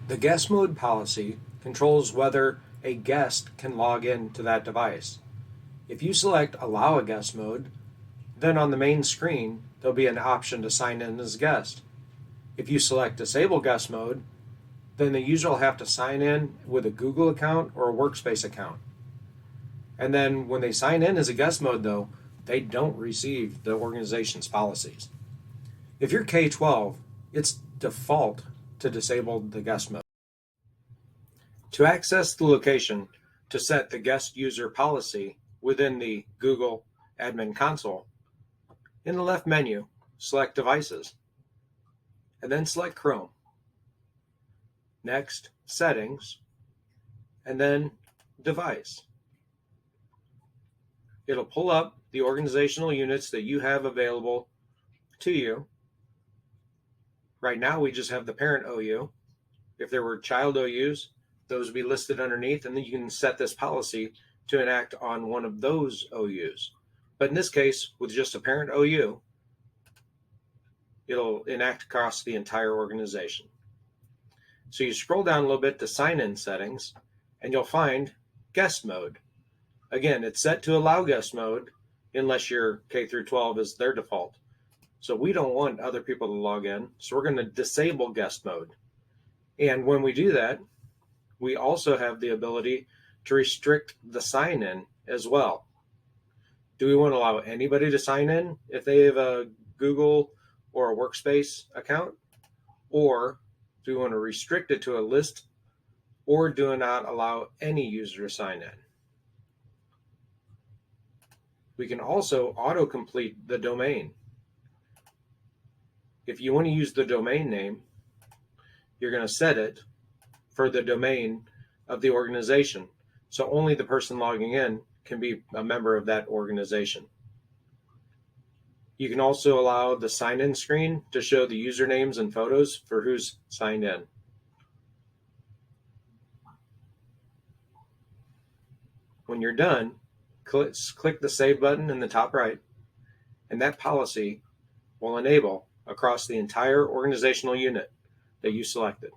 The guest mode policy controls whether a guest can log in to that device. If you select Allow a Guest Mode, then on the main screen there'll be an option to sign in as a guest. If you select Disable Guest Mode, then the user will have to sign in with a Google account or a Workspace account. And then when they sign in as a guest mode, though, they don't receive the organization's policies. If you're K-12, it's default to disable the guest mode. To access the location to set the guest user policy within the Google Admin Console, in the left menu, select Devices, and then select Chrome. Next, Settings, and then Device. It'll pull up the organizational units that you have available to you. Right now, we just have the parent OU. If there were child OUs, those would be listed underneath, and then you can set this policy to enact on one of those OUs. But in this case, with just a parent OU, it'll enact across the entire organization. So you scroll down a little bit to sign-in settings, and you'll find guest mode. Again, it's set to allow guest mode unless your K through 12 is their default. So we don't want other people to log in, so we're going to disable guest mode. And when we do that, we also have the ability to restrict the sign-in as well. Do we want to allow anybody to sign in if they have a Google or a Workspace account? Or do we want to restrict it to a list, or do not allow any user to sign in? We can also autocomplete the domain. If you want to use the domain name, you're going to set it for the domain of the organization. So only the person logging in can be a member of that organization. You can also allow the sign-in screen to show the usernames and photos for who's signed in. When you're done, click the Save button in the top right, and that policy will enable across the entire organizational unit that you selected.